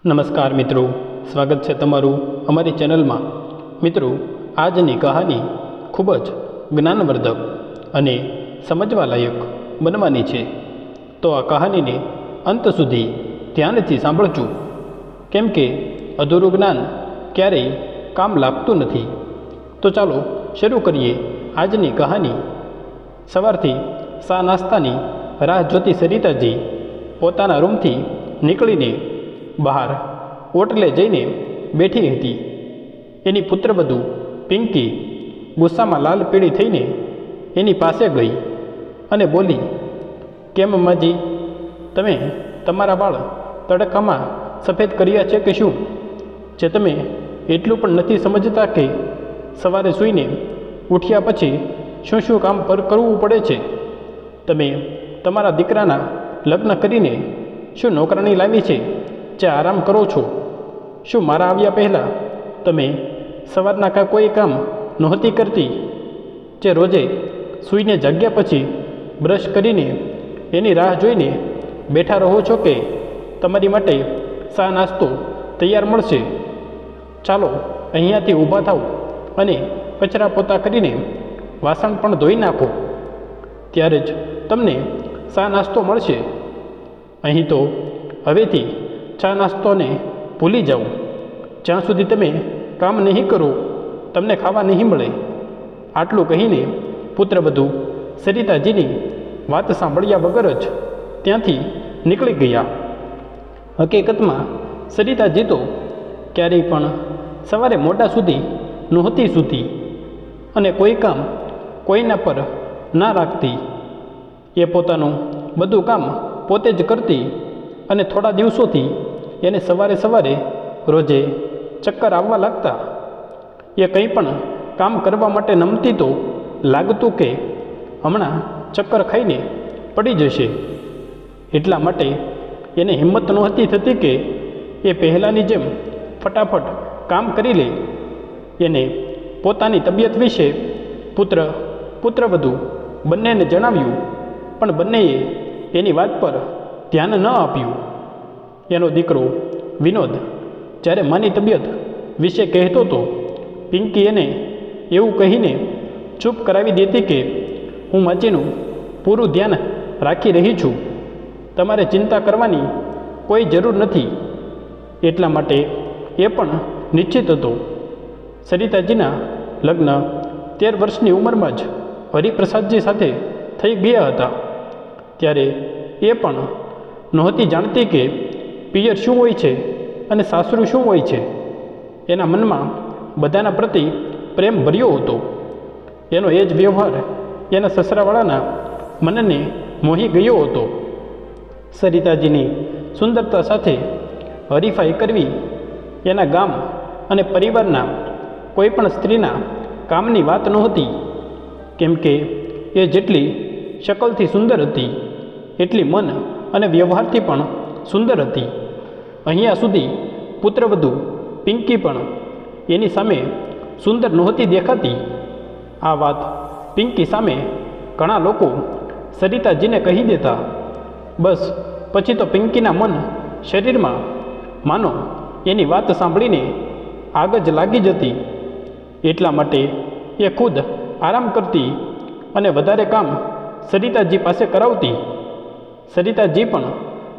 નમસ્કાર મિત્રો, સ્વાગત છે તમારું અમારી ચેનલમાં। મિત્રો, આજની કહાની ખૂબ જ જ્ઞાનવર્ધક અને સમજવાલાયક બનવાની છે, તો આ કહાનીને અંત સુધી ધ્યાનથી સાંભળજો, કેમ કે અધૂરું જ્ઞાન ક્યારેય કામ લાગતું નથી। તો ચાલો શરૂ કરીએ આજની કહાની। સવારથી સા નાસ્તાની રાહ જોતી સરિતાજી પોતાના રૂમથી નીકળીને બહાર ઓટલે જઈને બેઠી હતી। એની પુત્રવધુ પિંકી ગુસ્સામાં લાલ પીળી થઈને એની પાસે ગઈ અને બોલી, કેમ અમ્માજી, તમે તમારા વાળ તડકામાં સફેદ કર્યા છે કે શું? જે તમે એટલું પણ નથી સમજતા કે સવારે સૂઈને ઉઠ્યા પછી શું શું કામ કરવું પડે છે? તમે તમારા દીકરાના લગ્ન કરીને શું નોકરાણી લાવી છે જે આરામ કરો છો? શું મારા આવ્યા પહેલાં તમે સવારના કોઈ કામ નહોતી કરતી, જે રોજે સૂઈને જાગ્યા પછી બ્રશ કરીને એની રાહ જોઈને બેઠા રહો છો કે તમારી માટે સા નાસ્તો તૈયાર મળશે? ચાલો અહીંયાથી ઊભા થાવ અને કચરા પોતા કરીને વાસણ પણ ધોઈ નાખો, ત્યારે જ તમને સા નાસ્તો મળશે। અહીં તો હવેથી ચા નાસ્તોને ભૂલી જાઓ, જ્યાં સુધી તમે કામ નહીં કરો તમને ખાવા નહીં મળે। આટલું કહીને પુત્રવધુ સરિતાજીની વાત સાંભળ્યા વગર જ ત્યાંથી નીકળી ગયા। હકીકતમાં સરિતાજી તો ક્યારેય પણ સવારે મોડા સુધી નહોતી સૂતી અને કોઈ કામ કોઈના પર ના રાખતી। એ પોતાનું બધું કામ પોતે જ કરતી અને થોડા દિવસોથી એને સવારે સવારે રોજે ચક્કર આવવા લાગતા। એ કંઈ પણ કામ કરવા માટે નમતી તો લાગતું કે હમણાં ચક્કર ખાઈને પડી જશે, એટલા માટે એને હિંમત નહોતી થતી કે એ પહેલાંની જેમ ફટાફટ કામ કરી લે। એને પોતાની તબિયત વિશે પુત્રવધુ બંનેને જણાવ્યું, પણ બંનેએ એની વાત પર ધ્યાન ન આપ્યું। એનો દીકરો વિનોદ જ્યારે માની તબિયત વિશે કહેતો તો પિંકી એને એવું કહીને ચૂપ કરાવી દેતી કે હું માજીનું પૂરું ધ્યાન રાખી રહી છું, તમારે ચિંતા કરવાની કોઈ જરૂર નથી। એટલા માટે એ પણ નિશ્ચિત હતો। સરિતાજીના લગ્ન 13 વર્ષની ઉંમરમાં જ હરિપ્રસાદજી સાથે થઈ ગયા હતા, ત્યારે એ પણ નહોતી જાણતી કે પિયર શું હોય છે અને સાસરું શું હોય છે। એના મનમાં બધાના પ્રતિ પ્રેમ ભર્યો હતો। એનો એ જ વ્યવહાર એના સસરાવાળાના મનને મોહી ગયો હતો। સરિતાજીની સુંદરતા સાથે હરીફાઈ કરવી એના ગામ અને પરિવારના કોઈ પણ સ્ત્રીના કામની વાત નહોતી, કેમ કે એ જેટલી શકલથી સુંદર હતી એટલી મન અને વ્યવહારથી પણ સુંદર હતી। અહીંયા સુધી પુત્રવધુ પિંકી પણ એની સામે સુંદર નહોતી દેખાતી। આ વાત પિંકી સામે ઘણા લોકો સરિતાજીને કહી દેતા, બસ પછી તો પિંકીના મન શરીરમાં માનો એની વાત સાંભળીને આગ જ લાગી જતી। એટલા માટે એ ખુદ આરામ કરતી અને વધારે કામ સરિતાજી પાસે કરાવતી। સરિતાજી પણ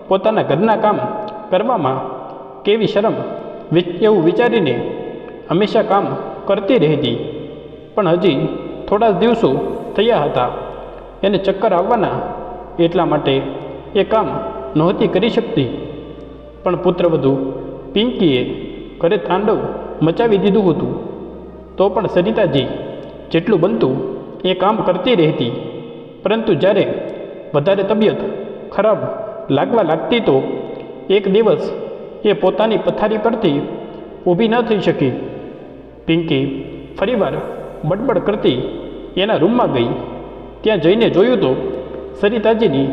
પોતાના ઘરના કામ કરવામાં કેવી શરમ એવું વિચારીને હંમેશા કામ કરતી રહેતી। પણ હજી થોડા દિવસો થયા હતા એને ચક્કર આવવાના, એટલા માટે એ કામ નહોતી કરી શકતી। પણ પુત્રવધુ પિંકીએ ઘરે તાંડવ મચાવી દીધું હતું, તો પણ સરિતાજી જેટલું બનતું એ કામ કરતી રહેતી। પરંતુ જ્યારે વધારે તબિયત ખરાબ લાગવા લાગતી તો એક દિવસ એ પોતાની પથારી પરથી ઊભી ન થઈ શકી। પિંકી ફરીવાર બડબડ કરતી એના રૂમમાં ગઈ। ત્યાં જઈને જોયું તો સરિતાજીની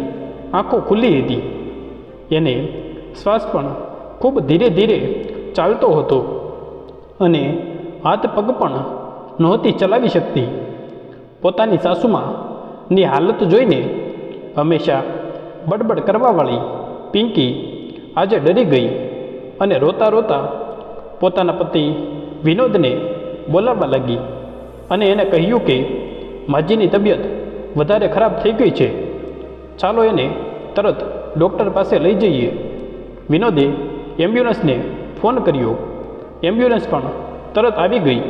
આંખો ખુલ્લી હતી। એને શ્વાસ પણ ખૂબ ધીરે ધીરે ચાલતો હતો અને હાથ પગ પણ નહોતી ચલાવી શકતી। પોતાની સાસુમાની હાલત જોઈને હંમેશા બડબડ કરવાવાળી પિંકી આજે ડરી ગઈ અને રોતા રોતા પોતાના પતિ વિનોદને બોલાવવા લાગી અને એને કહ્યું કે માજીની તબિયત વધારે ખરાબ થઈ ગઈ છે, ચાલો એને તરત ડૉક્ટર પાસે લઈ જઈએ. વિનોદે એમ્બ્યુલન્સને ફોન કર્યો. એમ્બ્યુલન્સ પણ તરત આવી ગઈ.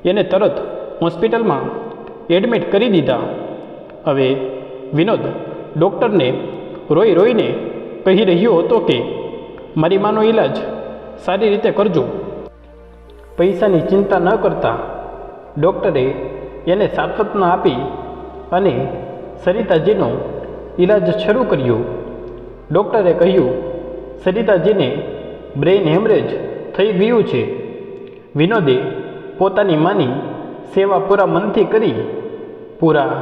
એને તરત હોસ્પિટલમાં એડમિટ કરી દીધા. હવે વિનોદ ડૉક્ટરને રોઈ રોઈને કહી રહ્યો હતો કે મારી માનો ઈલાજ સારી રીતે કરજો. પૈસાની ચિંતા ન કરતા ડૉક્ટરે એને સાંત્વના આપી અને સરિતાજીનો ઈલાજ શરૂ કર્યો. ડૉક્ટરે કહ્યું સરિતાજીને બ્રેઇન હેમરેજ થઈ ગયું છે. વિનોદે પોતાની માની સેવા પૂરા મનથી કરી. પૂરા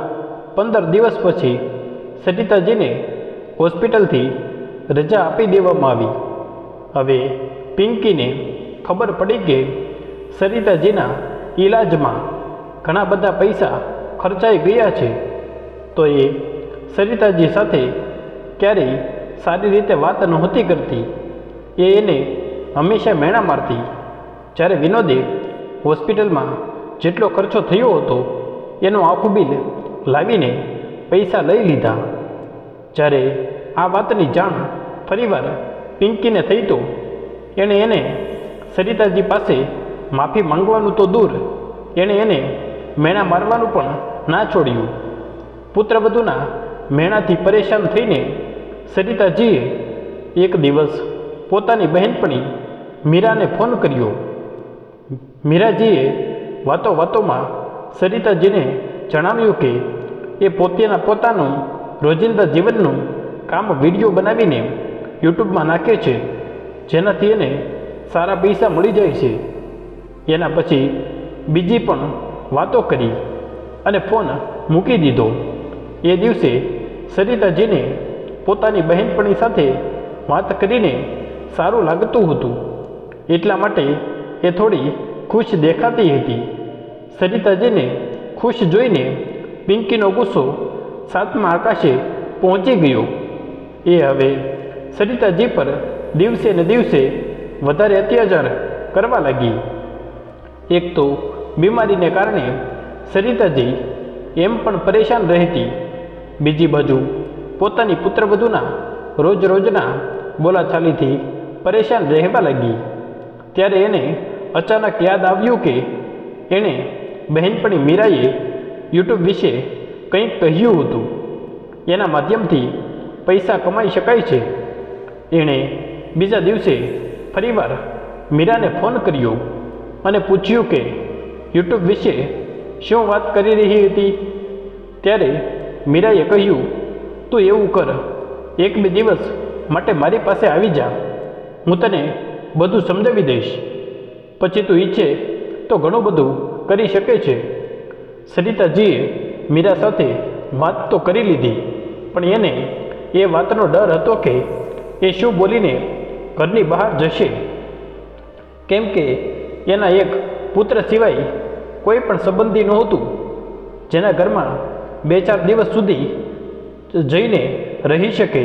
15 દિવસ પછી સરિતાજીને હોસ્પિટલથી રજા આપી દેવામાં આવી. હવે પિંકીને ખબર પડી કે સરિતાજીના ઈલાજમાં ઘણા બધા પૈસા ખર્ચાઈ ગયા છે, તો એ સરિતાજી સાથે ક્યારેય સારી રીતે વાત નહોતી કરતી. એને હંમેશા મેણા મારતી. જ્યારે વિનોદે હોસ્પિટલમાં જેટલો ખર્ચો થયો હતો એનું આખું બિલ લાવીને પૈસા લઈ લીધા. જ્યારે આ વાતની જાણ ફરીવાર પિંકીને થઈ તો એણે એને સરિતાજી પાસે માફી માંગવાનું તો દૂર, એણે એને મેણા મારવાનું પણ ના છોડ્યું. પુત્રવધૂના મેણાથી પરેશાન થઈને સરિતાજીએ એક દિવસ પોતાની બહેનપણી મીરાને ફોન કર્યો. મીરાજીએ વાતો વાતોમાં સરિતાજીને જણાવ્યું કે એ પોતાનું રોજિંદા જીવનનું કામ વિડીયો બનાવીને યુટ્યુબમાં નાખે છે, જેનાથી એને સારા પૈસા મળી જાય છે. એના પછી બીજી પણ વાતો કરી અને ફોન મૂકી દીધો. એ દિવસે સરિતાજીને પોતાની બહેનપણી સાથે વાત કરીને સારું લાગતું હતું, એટલા માટે એ થોડી ખુશ દેખાતી હતી. સરિતાજીને ખુશ જોઈને પિંકીનો ગુસ્સો 7મા આકાશે પહોંચી ગયો. એ હવે સરિતાજી પર દિવસે ને દિવસે વધારે અત્યાચાર કરવા લાગી. એક તો બીમારીને કારણે સરિતાજી એમ પણ પરેશાન રહેતી, બીજી બાજુ પોતાની પુત્રવધૂના રોજના બોલાચાલીથી પરેશાન રહેવા લાગી. ત્યારે એને અચાનક યાદ આવ્યું કે એણે બહેનપણી મીરાએ યુટ્યુબ વિશે કંઈક કહ્યું હતું, એના માધ્યમથી પૈસા કમાઈ શકાય છે. એણે બીજા દિવસે ફરીવાર મીરાને ફોન કર્યો અને પૂછ્યું કે યુટ્યુબ વિશે શું વાત કરી રહી હતી. ત્યારે મીરાએ કહ્યું, તું એવું કર, 1-2 દિવસ માટે મારી પાસે આવી જા, હું તને બધું સમજાવી દઈશ. પછી તું ઈચ્છે તો ઘણું બધું કરી શકે છે. સરિતાજીએ મીરા સાથે વાત તો કરી લીધી, પણ એને એ વાતનો ડર હતો કે એ શું બોલીને ઘરની બહાર જશે, કેમ કે એના એક પુત્ર સિવાય કોઈ પણ સંબંધી નહોતું જેના ઘરમાં 2-4 દિવસ સુધી જઈને રહી શકે.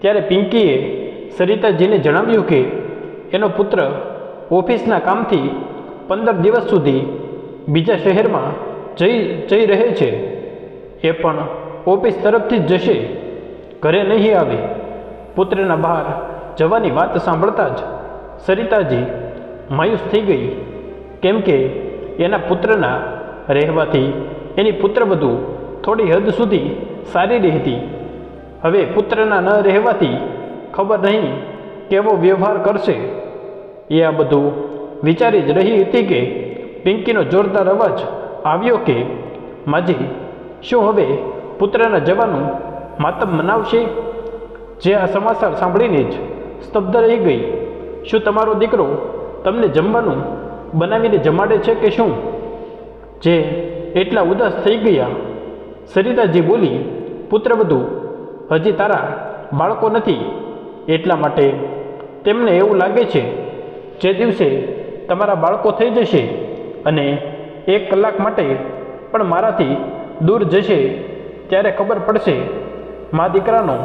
ત્યારે પિંકીએ સરિતાજીને જણાવ્યું કે એનો પુત્ર ઓફિસના કામથી 15 દિવસ સુધી બીજા શહેરમાં જઈ રહે છે. એ પણ ઓફિસ તરફથી જ જશે, ઘરે નહીં આવે. પુત્રના બહાર જવાની વાત સાંભળતા જ સરિતાજી માયુસ થઈ ગઈ, કેમ કે એના પુત્રના રહેવાથી એની પુત્રવધુ થોડી હદ સુધી સારી રહેતી. હવે પુત્રના ન રહેવાથી ખબર નહીં કેવો વ્યવહાર કરશે. એ આ બધું વિચારી જ રહી હતી કે પિંકીનો જોરદાર અવાજ આવ્યો કે માજી, શું હવે પુત્રના જવાનું માતમ મનાવશે? જે આ સમાચાર સાંભળીને જ સ્તબ્ધ રહી ગઈ. શું તમારો દીકરો તમને જમવાનું બનાવીને જમાડે છે કે શું? જે એટલા ઉદાસ થઈ ગયા. સરિતાજી બોલી, પુત્રવધુ, હજી તારા બાળકો નથી, એટલા માટે તેમને એવું લાગે છે જે દિવસે તમારા બાળકો થઈ જશે અને 1 કલાક માટે પણ મારાથી દૂર જશે, ત્યારે ખબર પડશે મા દીકરાનો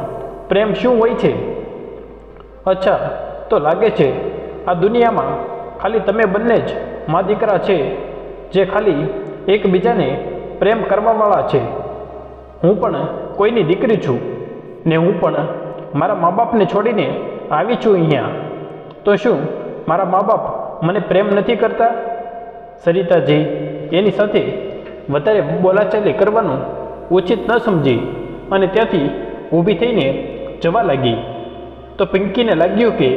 પ્રેમ શું હોય છે. અચ્છા, તો લાગે છે આ દુનિયામાં ખાલી તમે બંને જ મા દીકરા છે જે ખાલી એકબીજાને પ્રેમ કરવાવાળા છે. હું પણ કોઈની દીકરી છું ને હું પણ મારા મા બાપને છોડીને આવી છું અહીંયા. તો શું મારા મા બાપ મને પ્રેમ નથી કરતા? સરિતાજી એની સાથે વધારે બોલાચાલી કરવાનું ઉચિત ન સમજી અને ત્યાંથી ઊભી થઈને જવા લાગી. તો પિંકીને લાગ્યું કે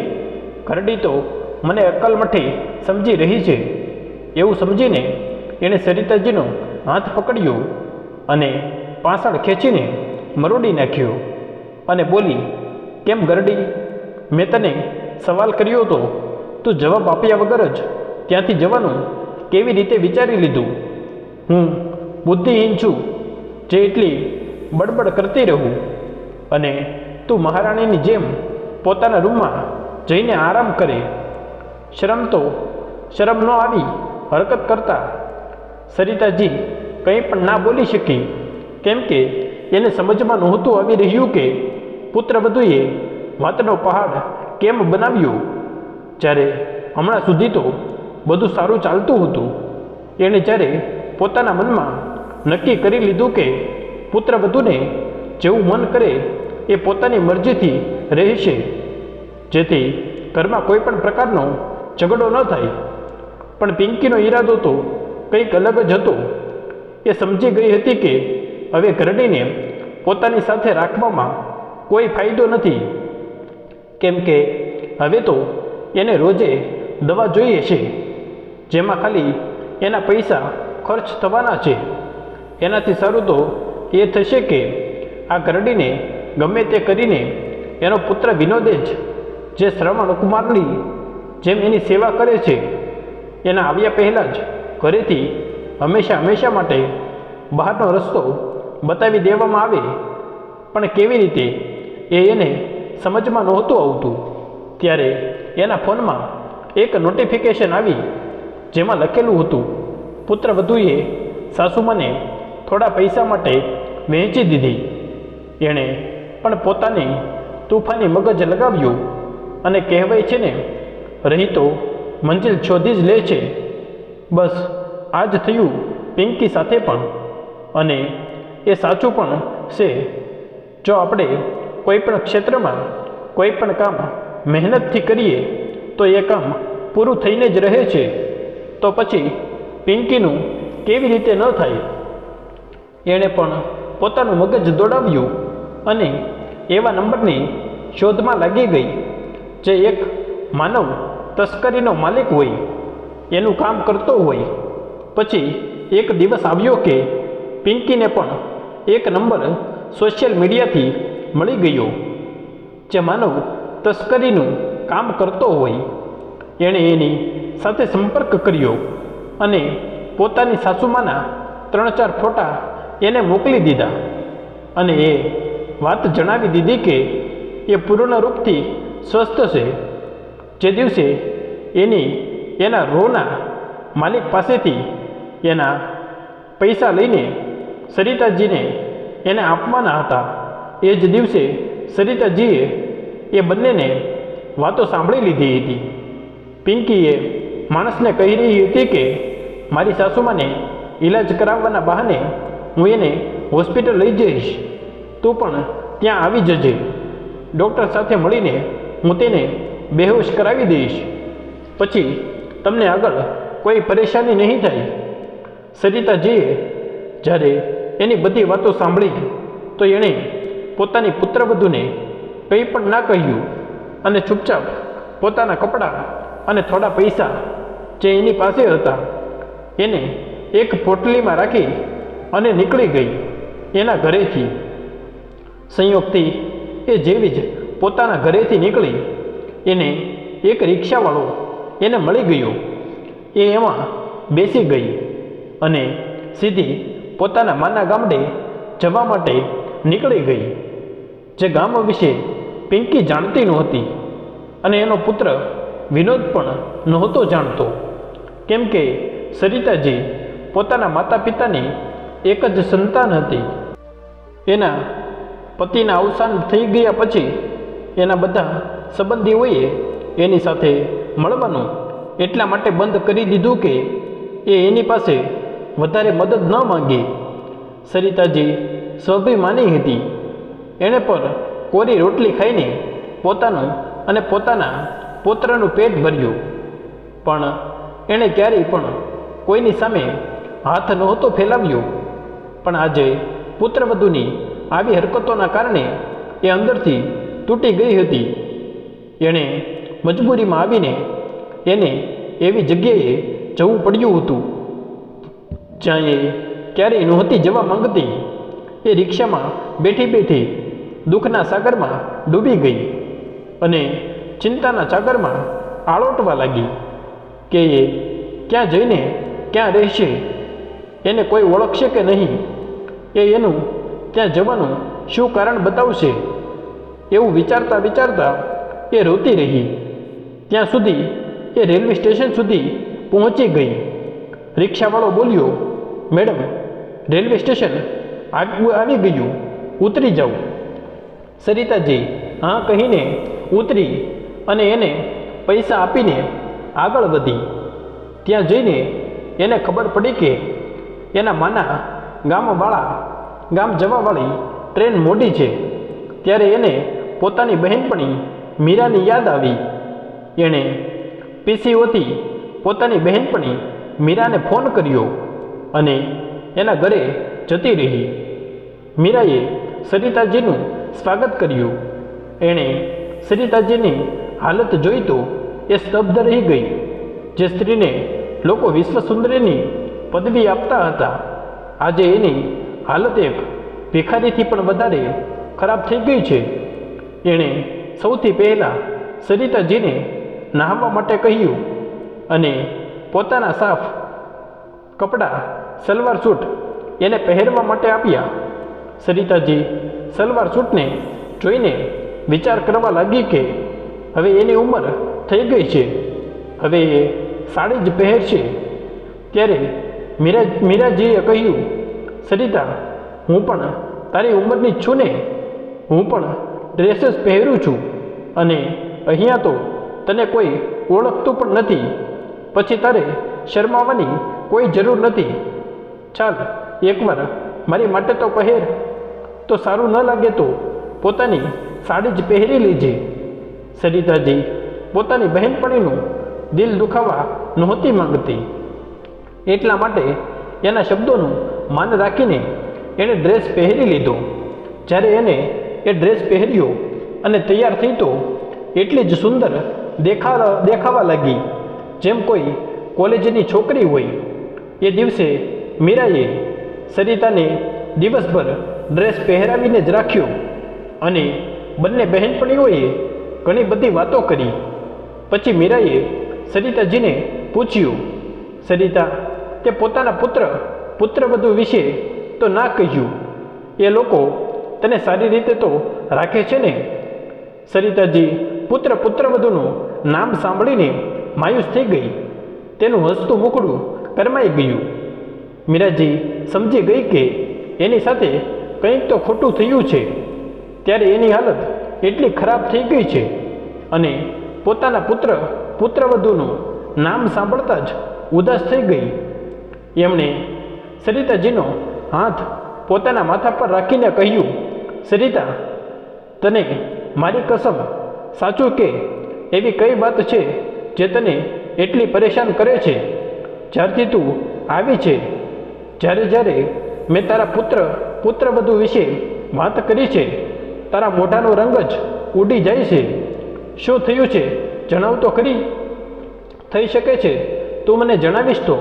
ઘરડી તો મને અક્કલમઠે સમજી રહી છે. એવું સમજીને એણે સરિતાજીનો હાથ પકડ્યો અને પાછળ ખેંચીને મરોડી નાખ્યો અને બોલી, કેમ ગરડી, મેં તને સવાલ કર્યો હતો, તું જવાબ આપ્યા વગર જ ત્યાંથી જવાનું કેવી રીતે વિચારી લીધું? હું બુદ્ધિહીન છું જે એટલી બડબડ કરતી રહું અને તું મહારાણીની જેમ પોતાના રૂમમાં જઈને આરામ કરે. શરમ ન આવી હરકત કરતા. સરિતાજી કંઈ પણ ના બોલી શકી, કેમ કે એને સમજમાં નહોતું આવી રહ્યું કે પુત્રવધૂએ વાતનો પહાડ કેમ બનાવ્યો. જ્યારે હમણાં સુધી તો બધું સારું ચાલતું હતું. એણે જ્યારે પોતાના મનમાં નક્કી કરી લીધું કે પુત્રવધૂને જેવું મન કરે એ પોતાની મરજીથી રહેશે, જેથી ઘરમાં કોઈ પણ પ્રકારનો ઝઘડો ન થાય. પણ પિંકીનો ઈરાદો તો કંઈક અલગ જ હતો. એ સમજી ગઈ હતી કે હવે ઘરડીને પોતાની સાથે રાખવામાં કોઈ ફાયદો નથી, કેમ કે હવે તો એને રોજે દવા જોઈએ છે, જેમાં ખાલી એના પૈસા ખર્ચ થવાના છે. એનાથી સારું તો એ થશે કે આ ઘરડીને ગમે તે કરીને એનો પુત્ર વિનોદે જ, જે શ્રવણકુમારની જેમ એની સેવા કરે છે, એના આવ્યા પહેલાં જ ઘરેથી હંમેશા માટે બહારનો રસ્તો બતાવી દેવામાં આવે. પણ કેવી રીતે એને સમજમાં નહોતું આવતું. ત્યારે એના ફોનમાં એક નોટિફિકેશન આવી, જેમાં લખેલું હતું, પુત્રવધૂએ સાસુમાને થોડા પૈસા માટે વહેંચી દીધી. એણે પણ પોતાની તૂફાની મગજ લગાવ્યું અને કહેવાય છે ને, રહી તો મંજિલ શોધી જ લે છે. બસ આ જ થયું પિંકી સાથે પણ. અને એ સાચું પણ છે. જો આપણે કોઈ પણ ક્ષેત્રમાં કોઈ પણ કામ મહેનતથી કરીએ તો એ કામ પૂરું થઈને જ રહે છે. તો પછી પિંકીનું કેવી રીતે ન થાય? એણે પણ પોતાનું મગજ દોડાવ્યું અને એવા નંબરની શોધમાં લાગી ગઈ જે એક માનવ તસ્કરીનો માલિક હોય, એનું કામ કરતો હોય. પછી એક દિવસ આવ્યો કે પિંકીને પણ એક નંબર સોશિયલ મીડિયાથી મળી ગયો જે માનવ તસ્કરીનું કામ કરતો હોય. એણે એની સાથે સંપર્ક કર્યો અને પોતાની સાસુમાના 3-4 ફોટા એને મોકલી દીધા અને એ વાત જણાવી દીધી કે એ પૂર્ણ રૂપથી સ્વસ્થ છે. જે દિવસે એના રોના માલિક પાસેથી એના પૈસા લઈને સરિતાજીને એને આપવાના હતા, એ જ દિવસે સરિતાજીએ એ બંનેને વાતો સાંભળી લીધી હતી. પિંકીએ માણસને કહી રહી હતી કે મારી સાસુમાને ઈલાજ કરાવવાના બહાને હું એને હોસ્પિટલ લઈ જઈશ, તું પણ ત્યાં આવી જજે. ડૉક્ટર સાથે મળીને હું તેને બેહોશ કરાવી દઈશ, પછી તમને આગળ કોઈ પરેશાની નહીં થાય. સરિતાજીએ જ્યારે એની બધી વાતો સાંભળી તો એણે પોતાની પુત્રવધૂને કંઈ પણ ના કહ્યું અને ચૂપચાપ પોતાના કપડાં અને થોડા પૈસા જે એની પાસે હતા એને એક પોટલીમાં રાખી અને નીકળી ગઈ એના ઘરેથી. સંયોગથી એ જેવી જ પોતાના ઘરેથી નીકળી એને એક રિક્ષાવાળો એને મળી ગયો. એ એમાં બેસી ગઈ અને સીધી પોતાના માના ગામડે જવા માટે નીકળી ગઈ. જે ગામ વિશે પિંકી જાણતી નહોતી અને એનો પુત્ર વિનોદ પણ નહોતો જાણતો, કેમ કે સરિતાજી પોતાના માતા પિતાની એક જ સંતાન હતી. એના પતિના અવસાન થઈ ગયા પછી એના બધા સંબંધીઓએ એની સાથે મળવાનું એટલા માટે બંધ કરી દીધું કે એ એની પાસે વધારે મદદ ન માંગે. સરિતાજી સ્વાભિમાની હતી. એણે પર કોરી રોટલી ખાઈને પોતાનું અને પોતાના પુત્રનું પેટ ભર્યું. પણ એણે ક્યારેય પણ કોઈની સામે હાથ નહોતો ફેલાવ્યો. પણ આજે પુત્રવધૂની આવી હરકતોના કારણે એ અંદરથી તૂટી ગઈ હતી. એણે મજબૂરીમાં આવીને એને એવી જગ્યાએ જવું પડ્યું હતું જ્યાં એ ક્યારેય નહોતી જવા માંગતી. એ રિક્ષામાં બેઠી બેઠી દુઃખના સાગરમાં ડૂબી ગઈ અને ચિંતાના સાગરમાં આળોટવા લાગી કે એ ક્યાં જઈને ક્યાં રહેશે, એને કોઈ ઓળખશે કે નહીં, એ એનું ત્યાં જવાનું શું કારણ બતાવશે, એવું વિચારતા વિચારતા એ રોતી રહી. ત્યાં સુધી એ રેલવે સ્ટેશન સુધી પહોંચી ગઈ. રિક્ષાવાળો બોલ્યો, મેડમ, રેલવે સ્ટેશન આવી ગયું, ઉતરી જાઓ. સરિતાજી હા કહીને ઉતરી અને એને પૈસા આપીને આગળ વધી. ત્યાં જઈને એને ખબર પડી કે એના માના ગામ જવાવાળી ટ્રેન મોડી છે. ત્યારે એને પોતાની બહેનપણી મીરાની યાદ આવી. એણે પીસીઓથી પોતાની બહેનપણી મીરાને ફોન કર્યો અને એના ઘરે જતી રહી. મીરાએ સરિતાજીનું સ્વાગત કર્યું. એણે સરિતાજીની હાલત જોઈ તો એ સ્તબ્ધ રહી ગઈ. જે સ્ત્રીને લોકો વિશ્વસુંદરીની પદવી આપતા હતા, આજે એની હાલત એક ભિખારીથી પણ વધારે ખરાબ થઈ ગઈ છે. એણે સૌથી પહેલાં સરિતાજીને નહાવા માટે કહ્યું અને પોતાના સાફ કપડાં સલવાર સૂટ એને પહેરવા માટે આપ્યા. સરિતાજી સલવાર સૂટને જોઈને વિચાર કરવા લાગી કે હવે એની ઉંમર થઈ ગઈ છે, હવે એ સાડી જ પહેરશે. ત્યારે મીરાજીએ કહ્યું, સરિતા, હું પણ તારી ઉંમરની જ છું ને, હું પણ ડ્રેસ જ પહેરું છું અને અહીંયા તો તને કોઈ ઓળખતું પણ નથી. પછી તારે શરમાવાની કોઈ જરૂર નથી. ચાલ એકવાર મારી માટે તો પહેર, તો સારું ન લાગે તો પોતાની સાડી જ પહેરી લેજે. સરિતાજી પોતાની બહેનપણીનું દિલ દુખાવા નહોતી માંગતી. એટલા માટે એના શબ્દોનું માન રાખીને એણે ડ્રેસ પહેરી લીધો. જ્યારે એને એ ડ્રેસ પહેર્યો અને તૈયાર થઈ તો એટલી જ સુંદર દેખાવા લાગી જેમ કોઈ કોલેજની છોકરી હોય. એ દિવસે મીરાએ સરિતાને દિવસભર ડ્રેસ પહેરાવીને જ રાખ્યો અને બંને બહેનપણીઓએ ઘણી બધી વાતો કરી. પછી મીરાએ સરિતાજીને પૂછ્યું, સરિતા, તે પોતાના પુત્રવધુ વિશે તો ના કહ્યું, એ લોકો તને સારી રીતે તો રાખે છે ને? સરિતાજી પુત્રવધુનું નામ સાંભળીને માયુસ થઈ ગઈ. તેનું હસતું મુખડું કરમાઈ ગયું. મીરાજી સમજી ગઈ કે એની સાથે કંઈક તો ખોટું થયું છે. ત્યારે એની હાલત એટલી ખરાબ થઈ ગઈ છે અને પોતાના પુત્રવધુનું નામ સાંભળતા જ ઉદાસ થઈ ગઈ. એમણે સરિતાજીનો હાથ પોતાના માથા પર રાખીને કહ્યું, સરિતા, તને મારી કસમ, સાચું કે એવી કઈ વાત છે જે તને એટલી પરેશાન કરે છે? જ્યારથી તું આવી છે, જ્યારે મેં તારા પુત્રવધુ વિશે વાત કરી છે, તારા મોઢાનો રંગ જ ઉડી જાય છે. શું થયું છે જણાવ તો ખરી. થઈ શકે છે તું મને જણાવીશ તો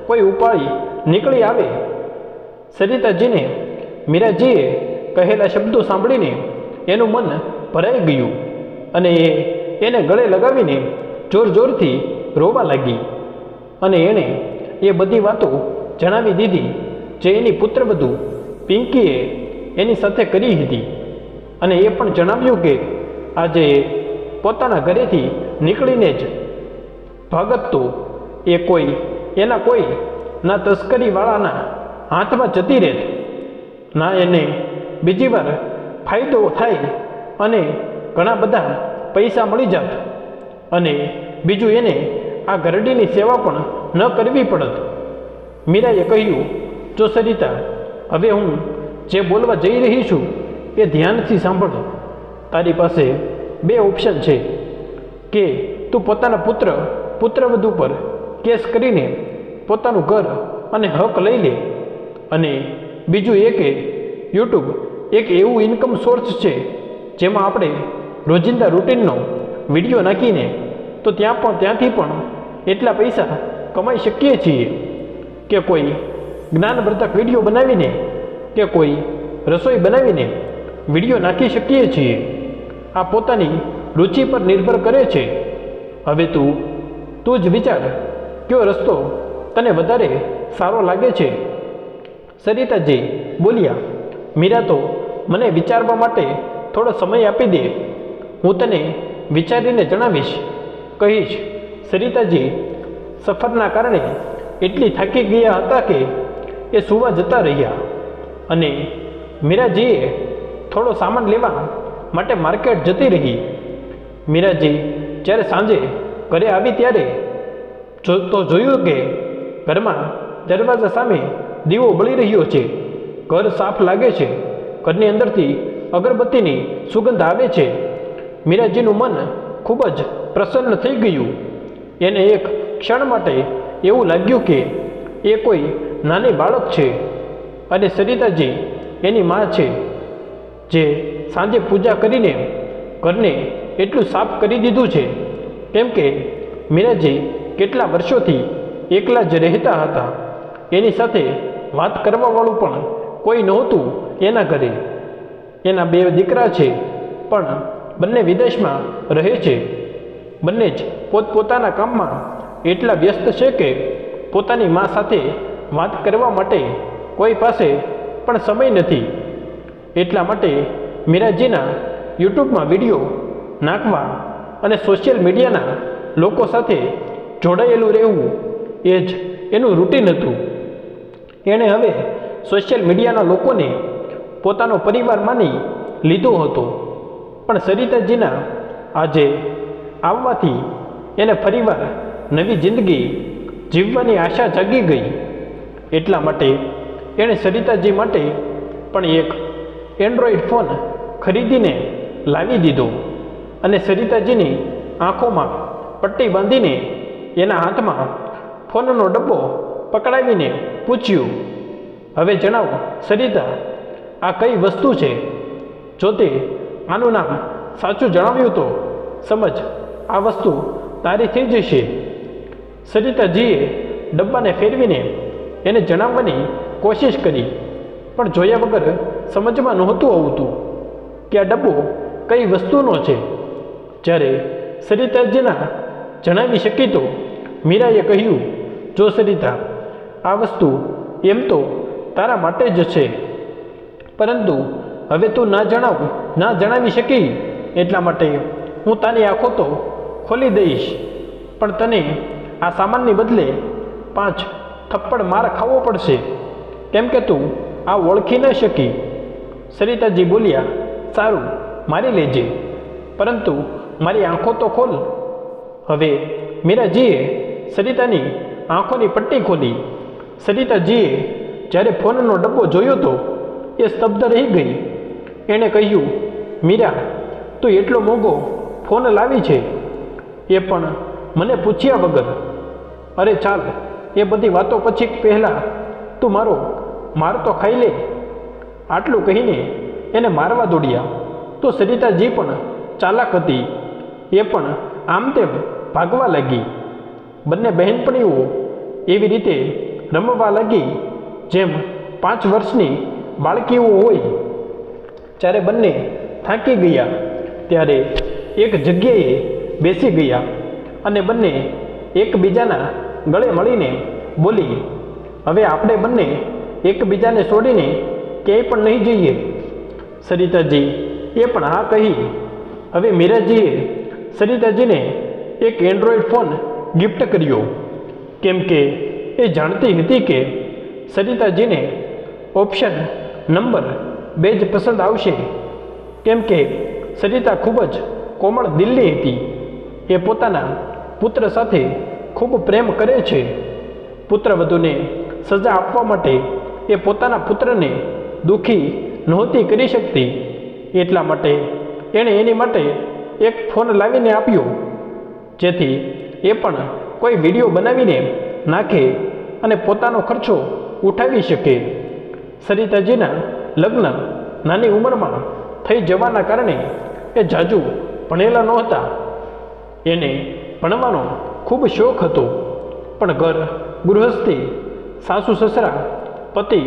કોઈ ઉપાય નીકળી આવે. સરિતાજીને મીરાજીએ કહેલા શબ્દો સાંભળીને એનું મન ભરાઈ ગયું અને એને ગળે લગાવીને જોરથી રોવા લાગી. અને એણે એ બધી વાતો જણાવી દીધી જે એની પુત્રવધુ પિંકીએ એની સાથે કરી હતી. અને એ પણ જણાવ્યું કે આજે પોતાના ઘરેથી નીકળીને જ ભાગત તો એ એના કોઈ ના તસ્કરીવાળાના હાથમાં જતી રહેત, ના એને બીજી વાર ફાયદો થાય અને ઘણા બધા પૈસા મળી જાત. અને બીજું એને આ ઘરડીની સેવા પણ ન કરવી પડત. મીરાએ કહ્યું, જો સરિતા, હવે હું જે બોલવા જઈ રહી છું એ ધ્યાનથી સાંભળ. તારી પાસે બે ઓપ્શન છે કે તું પોતાના પુત્રવધુ પર કેસ કરીને પોતાનું ઘર અને હક લઈ લે, અને બીજું એ કે યુટ્યુબ એક એવું ઇન્કમ સોર્સ છે જેમાં આપણે રોજિંદા રૂટીનનો વિડીયો નાખીને તો ત્યાંથી પણ એટલા પૈસા કમાઈ શકીએ છીએ કે કોઈ જ્ઞાનવર્ધક વિડીયો બનાવીને કે કોઈ રસોઈ બનાવીને વિડીયો નાખી શકીએ છીએ. આ પોતાની રુચિ પર નિર્ભર કરે છે. હવે તું જ વિચાર, કયો રસ્તો તને વધારે સારો લાગે છે. સરિતાજી બોલ્યા, મીરા, તો મને વિચારવા માટે થોડો સમય આપી દે, હું તને વિચારીને જણાવીશ, કહીશ. સરિતાજી સફરના કારણે એટલી થાકી ગયા હતા કે એ સૂવા જતા રહ્યા, અને મીરાજીએ થોડો સામાન લેવા માટે માર્કેટ જતી રહી. મીરાજી જ્યારે સાંજે ઘરે આવી ત્યારે જોયું કે ઘરમાં દરવાજા સામે દીવો બળી રહ્યો છે. ઘર સાફ લાગે છે. ઘરની અંદરથી અગરબત્તીની સુગંધ આવે છે. મીરાજીનું મન ખૂબ જ પ્રસન્ન થઈ ગયું. એને એક ક્ષણ માટે એવું લાગ્યું કે એ કોઈ નાની બાળક છે અને સરિતાજી એની માં છે, જે સાંજે પૂજા કરીને ઘરને એટલું સાફ કરી દીધું છે કેમ કે મીરાજી કેટલા વર્ષોથી એકલા જ રહેતા હતા. એની સાથે વાત કરવાવાળું પણ કોઈ નહોતું એના ઘરે. એના બે દીકરા છે, પણ બંને વિદેશમાં રહે છે. બંને જ પોતપોતાના કામમાં એટલા વ્યસ્ત છે કે પોતાની મા સાથે વાત કરવા માટે કોઈ પાસે પણ સમય નથી. એટલા માટે મીરાજીના યુટ્યુબમાં વિડીયો નાખવા અને સોશિયલ મીડિયાના લોકો સાથે જોડાયેલું રહેવું એ જ એનું રૂટીન હતું. એણે હવે સોશિયલ મીડિયાના લોકોને પોતાનો પરિવાર માની લીધો હતો. પણ સરિતાજીના આજે આવવાથી એને ફરીવાર નવી જિંદગી જીવવાની આશા જાગી ગઈ. એટલા માટે એણે સરિતાજી માટે પણ એક એન્ડ્રોઈડ ફોન ખરીદીને લાવી દીધો અને સરિતાજીની આંખોમાં પટ્ટી બાંધીને એના હાથમાં ફોનનો ડબ્બો પકડાવીને પૂછ્યું, હવે જણાવો સરિતા, આ કઈ વસ્તુ છે? જો તે આનું નામ સાચું જણાવ્યું તો સમજ, આ વસ્તુ તારી થઈ જશે. સરિતાજીએ ડબ્બાને ફેરવીને એને જણાવવાની કોશિશ કરી, પણ જોયા વગર સમજમાં નહોતું આવતું કે આ ડબ્બો કઈ વસ્તુનો છે. જ્યારે સરિતાજીના જણાવી શકી તો મીરાએ કહ્યું, જો સરિતા, આ વસ્તુ એમ તો તારા માટે જ છે, પરંતુ હવે તું ના જણાવી શકી એટલા માટે હું તારી આંખો તો ખોલી દઈશ, પણ તને આ સામાનની બદલે 5 થપ્પડ માર ખાવો પડશે, કેમ કે તું આ ઓળખી ન શકી. સરિતાજી બોલ્યા, સારું, મારી લેજે, પરંતુ મારી આંખો તો ખોલ. હવે મીરાજીએ સરિતાની આંખોની પટ્ટી ખોલી. સરિતાજીએ જ્યારે ફોનનો ડબ્બો જોયો તો એ સ્તબ્ધ રહી ગઈ. એણે કહ્યું, મીરા, તું એટલો મોંઘો ફોન લાવી છે, એ પણ મને પૂછ્યા વગર. અરે ચાલ, એ બધી વાતો પછી પહેલાં તું માર તો ખાઈ લે. આટલું કહીને એને મારવા દોડ્યા તો સરિતાજી પણ ચાલાક હતી. એ પણ આમ તેમ ભાગવા લાગી. બંને બહેનપણીઓ એવી રીતે રમવા લાગી જેમ 5 વર્ષની બાળકીઓ હોય. જ્યારે બંને થાકી ગયા ત્યારે એક જગ્યાએ બેસી ગયા અને બંને એકબીજાના ગળે મળીને બોલી, હવે આપણે બંને એકબીજાને છોડીને ક્યાંય પણ નહીં જઈએ. સરિતાજી એ પણ હા કહી. હવે મીરાજીએ સરિતાજીને એક એન્ડ્રોઈડ ફોન ગિફ્ટ કર્યો, કેમ કે એ જાણતી હતી કે સરિતાજીને ઓપ્શન નંબર 2 જ પસંદ આવશે, કેમ કે સરિતા ખૂબ જ કોમળ દિલની હતી. એ પોતાના પુત્ર સાથે ખૂબ પ્રેમ કરે છે. પુત્રવધૂને સજા આપવા માટે એ પોતાના પુત્રને દુઃખી નહોતી કરી શકતી. એટલા માટે એણે એની માટે એક ફોન લાવીને આપ્યો, જેથી એ પણ કોઈ વિડીયો બનાવીને નાખે અને પોતાનો ખર્ચો ઉઠાવી શકે. સરિતાજીના લગ્ન નાની ઉંમરમાં થઈ જવાના કારણે એ જાજુ ભણેલા નહોતા. એને ભણવાનો ખૂબ શોખ હતો, પણ ઘર ગૃહસ્થી, સાસુ સસરા, પતિ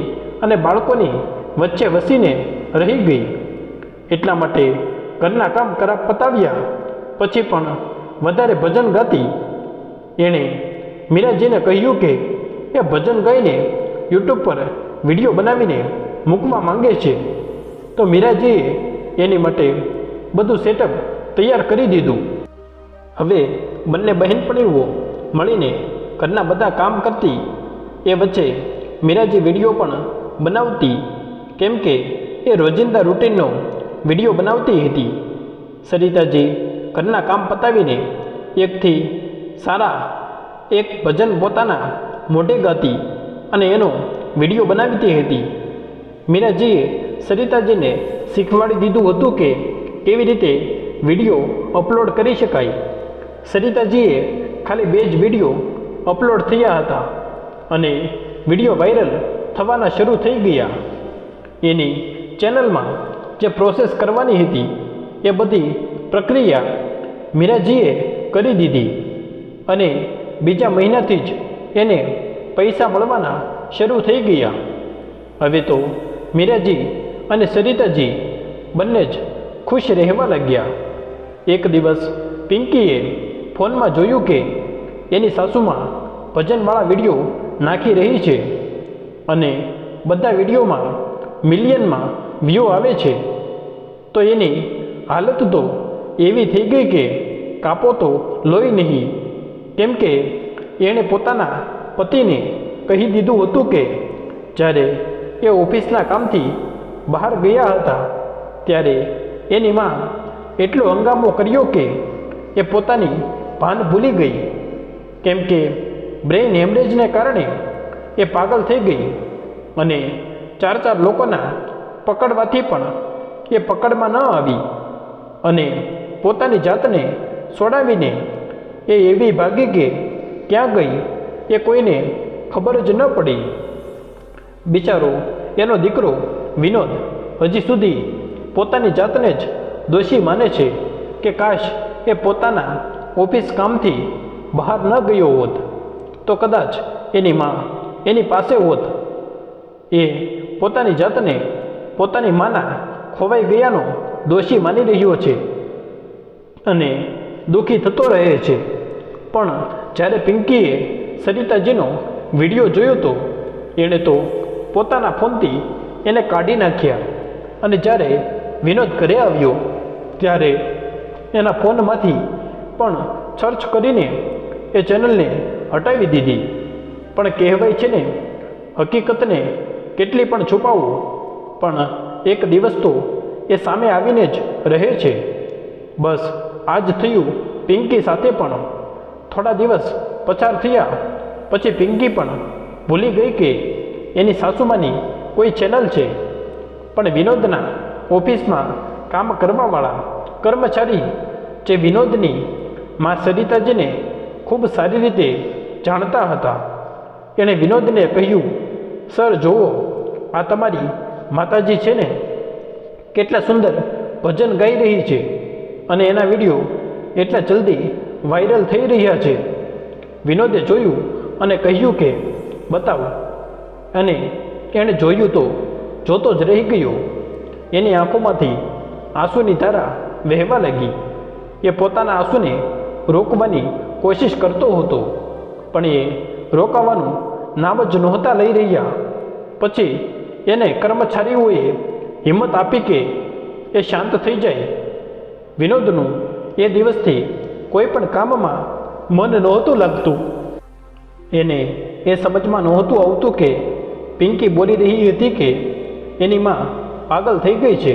અને બાળકોની વચ્ચે વસીને રહી ગઈ. એટલા માટે ઘરના કામ પતાવ્યા પછી પણ વધારે ભજન ગાતી. એણે મીરાજીને કહ્યું કે એ ભજન ગાઈને યુટ્યુબ પર વિડીયો બનાવીને મૂકવા માંગે છે. તો મીરાજીએ એની માટે બધું સેટઅપ તૈયાર કરી દીધું. હવે બંને બહેનપણીઓ મળીને ઘરના બધા કામ કરતી. એ વચ્ચે મીરાજી વિડીયો પણ બનાવતી, કેમ કે એ રોજિંદા રૂટીનનો વિડીયો બનાવતી હતી. સરિતાજી ઘરના કામ પતાવીને એકથી સારા એક ભજન પોતાના મોઢે ગાતી અને એનો વિડીયો બનાવતી હતી. મીરાજીએ સરિતાજીને શીખવાડી દીધું હતું કે કેવી રીતે વિડીયો અપલોડ કરી શકાય. સરિતાજીએ ખાલી 2 જ વિડીયો અપલોડ થયા હતા અને વિડીયો વાયરલ થવાના શરૂ થઈ ગયા. એની ચેનલમાં જે પ્રોસેસ કરવાની હતી એ બધી પ્રક્રિયા મીરાજીએ કરી દીધી અને બીજા મહિનાથી જ એને પૈસા મળવાના શરૂ થઈ ગયા. હવે તો મીરાજી અને સરિતાજી બંને જ ખુશ રહેવા લાગ્યા. એક દિવસ પિંકીએ ફોનમાં જોયું કે એની સાસુમાં ભજનવાળા વિડીયો નાખી રહી છે અને બધા વિડીયોમાં મિલિયનમાં વ્યૂ આવે છે. તો એની હાલત તો એવી થઈ ગઈ કે કાપો તો લોહી નહીં, કેમ કે એણે પોતાના પતિને કહી દીધું હતું કે જ્યારે એ ઓફિસના કામથી બહાર ગયા હતા ત્યારે એની માં એટલો હંગામો કર્યો કે એ પોતાની ભાન ભૂલી ગઈ, કેમ કે બ્રેઇન હેમરેજને કારણે એ પાગલ થઈ ગઈ અને 4 લોકોના પકડવાથી પણ એ પકડમાં ન આવી અને પોતાની જાતને છોડાવીને એ એવી ભાગી કે ક્યાં ગઈ એ કોઈને ખબર જ ન પડી. બિચારો એનો દીકરો વિનોદ હજી સુધી પોતાની જાતને જ દોષી માને છે કે કાશ એ પોતાના ઓફિસ કામથી બહાર ન ગયો હોત તો કદાચ એની માં એની પાસે હોત. એ પોતાની જાતને પોતાની માના ખોવાઈ ગયાનો દોષી માની રહ્યો છે અને દુઃખી થતો રહે છે. પણ જ્યારે પિંકીએ સરિતાજીનો વિડીયો જોયો તો એણે તો પોતાના ફોનથી એને કાઢી નાખ્યા અને જ્યારે વિનોદ ઘરે આવ્યો ત્યારે એના ફોનમાંથી પણ સર્ચ કરીને એ ચેનલને હટાવી દીધી. પણ કહેવાય છે ને, હકીકતને કેટલી પણ છુપાવો પણ એક દિવસ તો એ સામે આવીને જ રહે છે. બસ આ જ થયું પિંકી સાથે પણ. થોડા દિવસ પસાર થયા પછી પિંકી પણ ભૂલી ગઈ કે એની સાસુમાની કોઈ ચેનલ છે. પણ વિનોદના ઓફિસમાં કામ કરવાવાળા કર્મચારી જે વિનોદની માં સરિતાજીને ખૂબ સારી રીતે જાણતા હતા, એણે વિનોદને કહ્યું, સર જુઓ, આ તમારી માતાજી છે ને, કેટલા સુંદર ભજન ગાઈ રહી છે અને એના વિડીયો એટલા જલ્દી વાયરલ થઈ રહ્યા છે. વિનોદે જોયું અને કહ્યું કે બતાવો, અને એણે જોયું તો જોતો જ રહી ગયો. એની આંખોમાંથી આંસુની ધારા વહેવા લાગી. એ પોતાના આંસુને રોકવાની કોશિશ કરતો હતો, પણ એ રોકાવાનું નામ જ નહોતા લઈ રહ્યા. પછી એને કર્મચારીઓએ હિંમત આપી કે એ શાંત થઈ જાય. વિનોદનું એ દિવસથી કોઈ પણ કામમાં મન નહોતું લાગતું. એને એ સમજમાં નહોતું આવતું કે પિંકી બોલી રહી હતી કે એની માં પાગલ થઈ ગઈ છે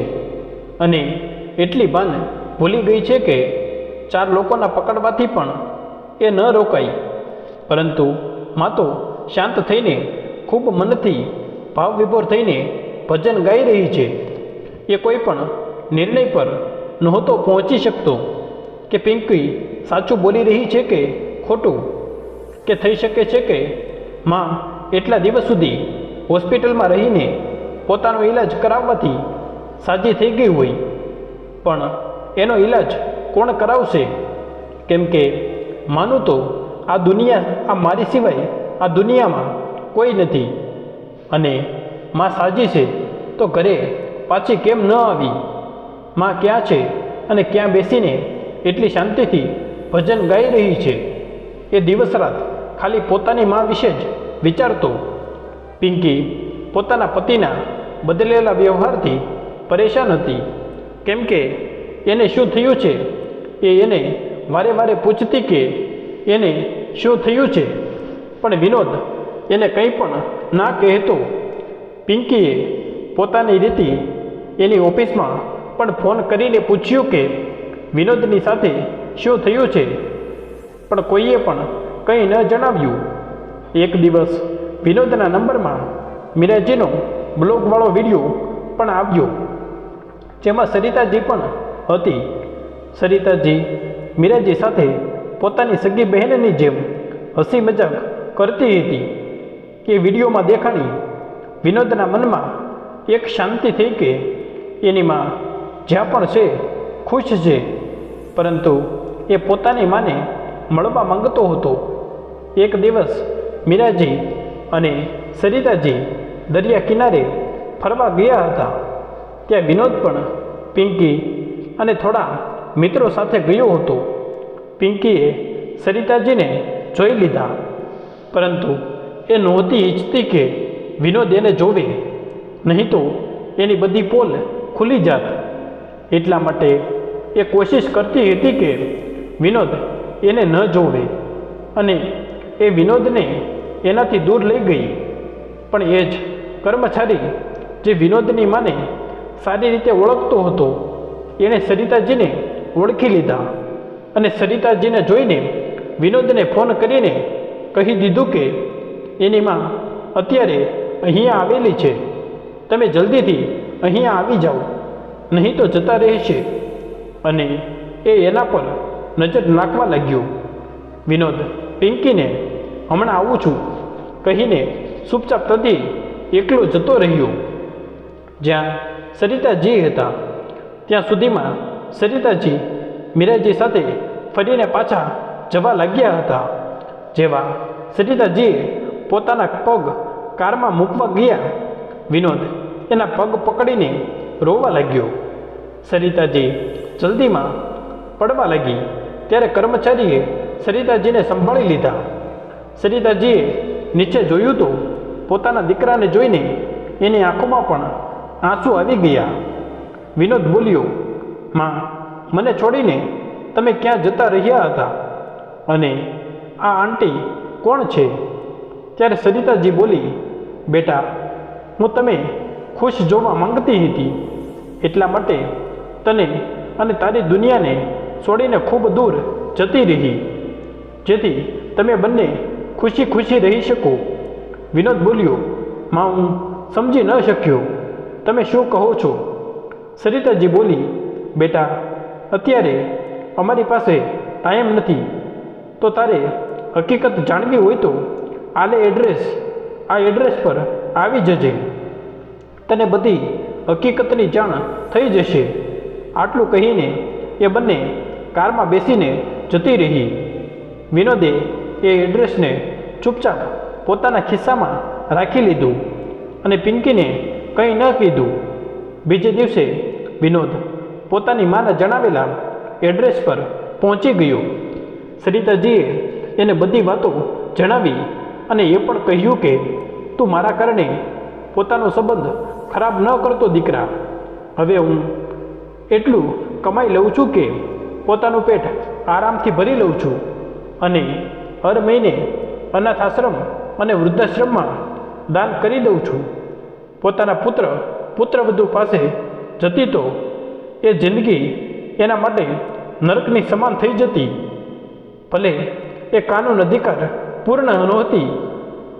અને એટલી ભાન ભૂલી ગઈ છે કે ચાર લોકોના પકડવાથી પણ એ ન રોકાઈ, પરંતુ માં તો શાંત થઈને ખૂબ મનથી ભાવ વિભોર થઈને ભજન ગાઈ રહી છે. એ કોઈ પણ નિર્ણય પર નહોતો પહોંચી શકતો કે પિંકી સાચું બોલી રહી છે કે ખોટું, કે થઈ શકે છે કે માં એટલા દિવસ સુધી હોસ્પિટલમાં રહીને પોતાનો ઈલાજ કરાવવાથી સાજી થઈ ગઈ હોય, પણ એનો ઈલાજ કોણ કરાવશે? કેમ કે માનું તો આ મારી સિવાય આ દુનિયામાં કોઈ નથી, અને માં સાજી છે તો ઘરે પાછી કેમ ન આવી? માં ક્યાં છે અને ક્યાં બેસીને એટલી શાંતિથી ભજન ગાઈ રહી છે? એ દિવસ રાત ખાલી પોતાની માં વિશે જ વિચારતો. પિંકી પોતાના પતિના બદલેલા વ્યવહારથી પરેશાન હતી, કેમ કે એને શું થયું છે એ એને વારે વારે પૂછતી કે એને શું થયું છે, પણ વિનોદ એને કંઈ પણ ના કહેતો. પિંકીએ પોતાની રીતે એની ઓફિસમાં પણ ફોન કરીને પૂછ્યું કે વિનોદની સાથે શું થયું છે, પણ કોઈએ પણ કંઈ ન જણાવ્યું. એક દિવસ વિનોદના નંબરમાં મીરાજીનો બ્લોગવાળો વિડીયો પણ આવ્યો, જેમાં સરિતાજી પણ હતી. સરિતાજી મીરાજી સાથે પોતાની સગી બહેનની જેમ હસી મજાક કરતી હતી. એ વિડીયોમાં દેખાણી વિનોદના મનમાં એક શાંતિ થઈ કે એની માં જ્યાં પણ છે ખુશ છે, પરંતુ એ પોતાની માને મળવા માંગતો હતો. એક દિવસ મીરાજી અને સરિતાજી દરિયા કિનારે ફરવા ગયા હતા. ત્યાં વિનોદ પણ પિંકી અને થોડા મિત્રો સાથે ગયો હતો. પિંકીએ સરિતાજીને જોઈ લીધા, પરંતુ એ નહોતી ઈચ્છતી કે વિનોદ એને જોવે, નહીં તો એની બધી પોલ ખુલી જાત. એટલા માટે એ કોશિશ કરતી હતી કે વિનોદ એને ન જોવે, અને એ વિનોદને એનાથી દૂર લઈ ગઈ. પણ એ જ કર્મચારી જે વિનોદની માને સારી રીતે ઓળખતો હતો, એણે સરિતાજીને ઓળખી લીધા, અને સરિતાજીને જોઈને વિનોદને ફોન કરીને કહી દીધું કે એની માં અત્યારે અહીંયા આવેલી છે, તમે જલ્દીથી અહીંયા આવી જાઓ, નહીં તો જતા રહેશે. અને એ એના પર નજર નાખવા લાગ્યો. વિનોદ પિંકીને હમણાં આવું છું કહીને ચૂપચાપ તદી એકલો જતો રહ્યો. જ્યાં સરિતાજી હતા ત્યાં સુધીમાં સરિતાજી મીરાજી સાથે ફરીને પાછા જવા લાગ્યા હતા. જેવા સરિતાજીએ પોતાના પગ કારમાં મૂકવા ગયા, વિનોદ એના પગ પકડીને રોવા લાગ્યો. સરિતાજી જલ્દીમાં પડવા લાગી ત્યારે કર્મચારીએ સરિતાજીને સંભાળી લીધા. સરિતાજીએ નીચે જોયું તો પોતાના દીકરાને જોઈને એની આંખોમાં પણ આંસુ આવી ગયા. વિનોદ બોલ્યો, માં, મને છોડીને તમે ક્યાં જતા રહ્યા હતા? અને આ આંટી કોણ છે? ત્યારે સરિતાજી બોલી, બેટા, હું તમે ખુશ જોવા માંગતી હતી, એટલા માટે તને અને તારી દુનિયાને છોડીને ખૂબ દૂર જતી રહી, જેથી તમે બંને ખુશી ખુશી રહી શકો. વિનોદ બોલ્યો, માં, હું સમજી ન શક્યો, તમે શું કહો છો? સરિતાજી બોલી, બેટા, અત્યારે અમારી પાસે ટાઈમ નથી, તો તારે હકીકત જાણવી હોય તો આ એડ્રેસ પર આવી જજે, તને બધી હકીકતની જાણ થઈ જશે. આટલું કહીને એ બંને કારમાં બેસીને જતી રહી. વિનોદે એ એડ્રેસને ચૂપચાપ પોતાના ખિસ્સામાં રાખી લીધું અને પિંકીને કંઈ ન કીધું. બીજે દિવસે વિનોદ પોતાની માના જણાવેલા એડ્રેસ પર પહોંચી ગયો. સરિતાજીએ એને બધી વાતો જણાવી અને એ પણ કહ્યું કે તું મારા કારણે પોતાનો સંબંધ ખરાબ ન કરતો દીકરા. હવે હું એટલું કમાઈ લઉં છું કે પોતાનું પેટ આરામથી ભરી લઉં છું, અને હર મહિને અનાથ આશ્રમ અને વૃદ્ધાશ્રમમાં દાન કરી દઉં છું. પોતાના પુત્રવધુ પાસે જતી તો એ જિંદગી એના માટે નરકની સમાન થઈ જતી. ભલે એ કાનૂન અધિકાર પૂર્ણ નહોતી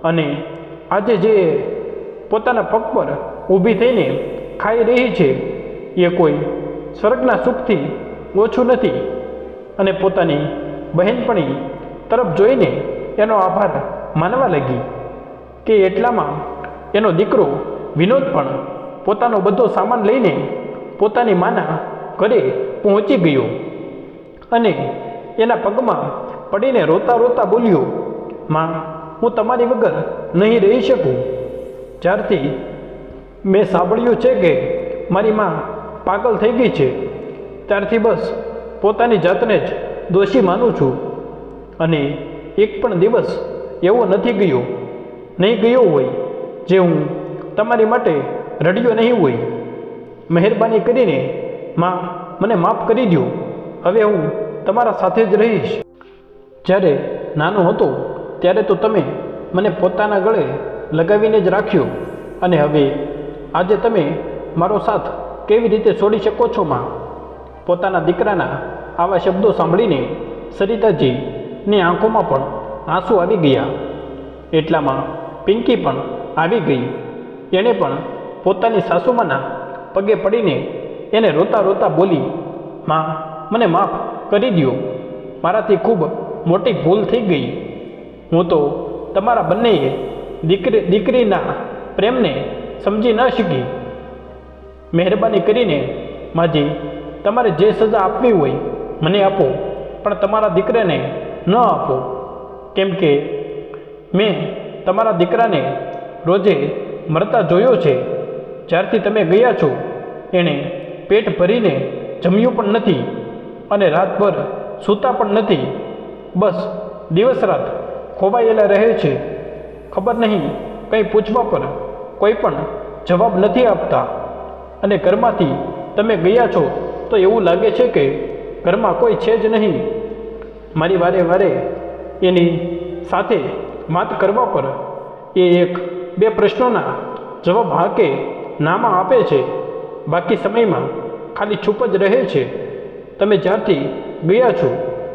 અને આજે જે પોતાના પગ પર ઊભી થઈને ખાઈ રહી છે એ કોઈ સ્વર્ગના સુખથી ઓછું નથી. અને પોતાની બહેનપણી તરફ જોઈને એનો આભાર માનવા લાગી કે એટલામાં એનો દીકરો વિનોદ પણ પોતાનો બધો સામાન લઈને પોતાની માના ઘરે પહોંચી ગયો અને એના પગમાં પડીને રોતા રોતા બોલ્યો, માં, હું તમારી વગર નહીં રહી શકું. જ્યારથી મેં સાંભળ્યું છે કે મારી માં પાગલ થઈ ગઈ છે ત્યારથી બસ પોતાની જાતને જ દોષી માનું છું અને એક પણ દિવસ એવો નહીં ગયો હોય જે હું તમારી માટે રડ્યો નહીં હોય. મહેરબાની કરીને માં મને માફ કરી દો. હવે હું તમારા સાથે જ રહીશ. જ્યારે નાનો હતો ત્યારે તો તમે મને પોતાના ગળે લગાવીને જ રાખ્યો અને હવે આજે તમે મારો સાથ કેવી રીતે છોડી શકો છો માં? પોતાના દીકરાના આવા શબ્દો સાંભળીને સરિતાજીની આંખોમાં પણ આંસુ આવી ગયા. એટલામાં પિંકી પણ આવી ગઈ. એણે પણ પોતાની સાસુમાના પગે પડીને એને રોતા રોતા બોલી, માં, મને માફ કરી દો. મારાથી ખૂબ મોટી ભૂલ થઈ ગઈ. હું તો તમારા બંનેએ દીકરીના પ્રેમને સમજી ન શકી. મહેરબાની કરીને માજી, તમારે જે સજા આપવી હોય મને આપો, પણ તમારા દીકરાને ન આપો. કેમ કે મેં તમારા દીકરાને રોજે મરતા જોયો છે. જ્યારથી તમે ગયા છો એણે પેટ ભરીને જમ્યું પણ નથી અને રાતભર સૂતા પણ નથી. બસ દિવસ રાત ખોવાયેલા રહે છે. ખબર નહીં કંઈ પૂછવા પર કોઈ પણ જવાબ નથી આપતા અને ઘરમાંથી તમે ગયા છો તો એવું લાગે છે કે ઘરમાં કોઈ છે જ નહીં. મારી વારે વારે એની સાથે વાત કરવા પર એ એક બે પ્રશ્નોના જવાબ હા કે નામાં આપે છે. બાકી સમયમાં ખાલી ચૂપ જ રહે છે. તમે જ્યારથી ગયા છો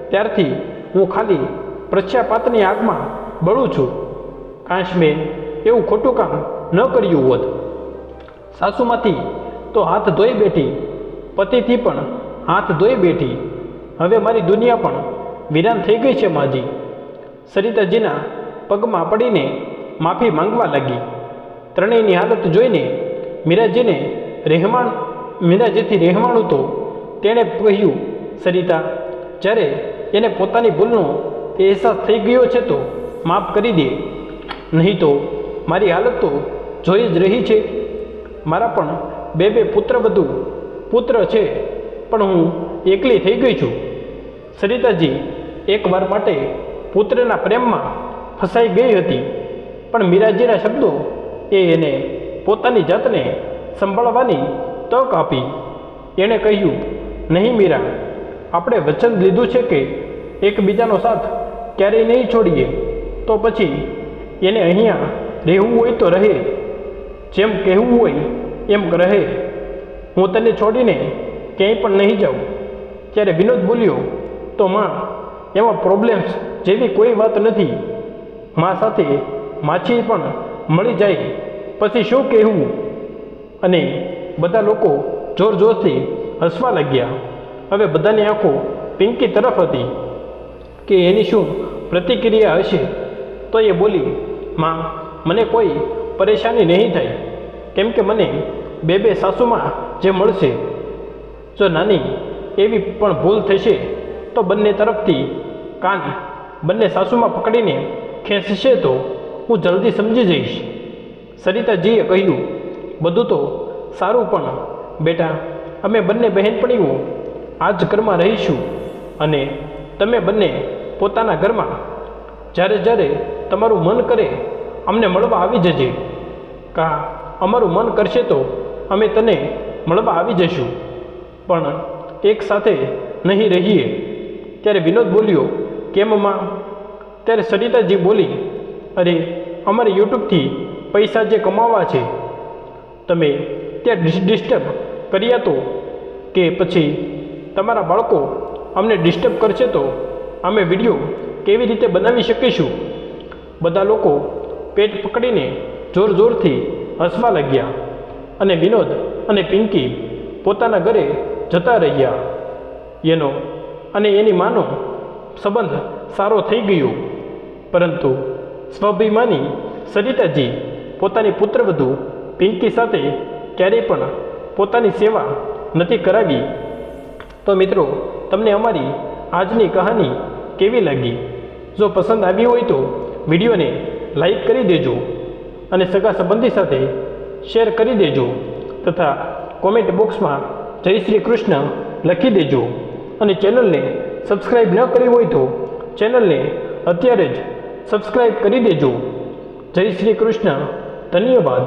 ત્યારથી હું ખાલી પશ્ચાતાપની આગમાં બળું છું. કાશ મેં એવું ખોટું કામ ન કર્યું હોત. સાસુમાંથી તો હાથ ધોઈ બેઠી, પતિથી પણ હાથ ધોઈ બેઠી. હવે મારી દુનિયા પણ વિરાન થઈ ગઈ છે માજી. સરિતાજીના પગમાં પડીને માફી માંગવા લાગી. ત્રણેયની હાલત જોઈને મીરાજીથી રહેવાણું તો તેણે કહ્યું, સરિતા, જ્યારે એને પોતાની ભૂલનો અહેસાસ થઈ ગયો છે તો માફ કરી દે, નહીં તો મારી હાલત તો જોઈ જ રહી છે. મારા પણ બે પુત્ર છે, પણ હું એકલી થઈ ગઈ છું. સરિતાજી એકવાર માટે પુત્રના પ્રેમમાં ફસાઈ ગઈ હતી, પણ મીરાજીના શબ્દો એને પોતાની જાતને સંભાળવાની તક આપી. એણે કહ્યું, નહીં મીરા, આપણે વચન લીધું છે કે એકબીજાનો સાથ ક્યારેય નહીં છોડીએ. તો પછી એને અહીંયા રહેવું હોય તો રહે, જેમ કહેવું હોય એમ રહે. હું તને છોડીને ક્યાંય પણ નહીં જાઉં. ત્યારે વિનોદ બોલ્યો, તો માં, એમાં પ્રોબ્લેમ્સ જેવી કોઈ વાત નથી. માં સાથે માછી પણ મળી જાય પછી શું કહેવું? અને બધા લોકો જોર જોરથી હસવા લાગ્યા. હવે બધાની આંખો પિંકી તરફ હતી કે એની શું પ્રતિક્રિયા હશે. તો એ બોલી, માં, મને કોઈ પરેશાની નહીં થાય, કેમ કે મને બે સાસુમાં જે મળશે. જો નાની એવી પણ ભૂલ થશે તો બંને તરફથી કાન બંને સાસુમાં પકડીને ખેંચશે તો હું જલ્દી સમજી જઈશ. સરિતાજીએ કહ્યું, બધું તો સારું, પણ બેટા, અમે બંને બહેનપણીઓ આ જ ઘરમાં રહીશું અને તમે બંને પોતાના ઘરમાં જ્યારે જ્યારે તમારું મન કરે અમને મળવા આવી જજે. અમારું મન કરશે તો અમે તને મળવા આવી જઈશું, પણ એક સાથે નહીં રહીએ. ત્યારે વિનોદ બોલ્યો, કેમ માં? ત્યારે સરિતાજી બોલી, અરે, અમારે યુટ્યુબથી પૈસા જે કમાવા છે, તમે ત્યાં ડિસ્ટર્બ કર્યા તો કે પછી તમારા બાળકો અમને ડિસ્ટર્બ કરશે તો અમે વિડીયો કેવી રીતે બનાવી શકીશું? બધા લોકો પેટ પકડીને જોર જોરથી હસવા લાગ્યા અને વિનોદ અને પિંકી પોતાના ઘરે જતા રહ્યા. એનો અને એની માનો સંબંધ સારો થઈ ગયો, પરંતુ સ્વાભિમાની સરિતાજી પોતાની પુત્રવધુ પિંકી સાથે ક્યારેય પણ પોતાની સેવા નથી કરાવી. તો મિત્રો, તમને અમારી આજની કહાની કેવી લાગી? જો પસંદ આવી હોય તો વિડીયોને લાઈક કરી દેજો અને સગા સંબંધી સાથે શેર કરી દેજો તથા કોમેન્ટ બોક્સમાં જય શ્રી કૃષ્ણ લખી દેજો અને ચેનલને સબસ્ક્રાઈબ ન કરી હોય તો ચેનલને અત્યારે જ સબસ્ક્રાઈબ કરી દેજો. જય શ્રી કૃષ્ણ. ધન્યવાદ.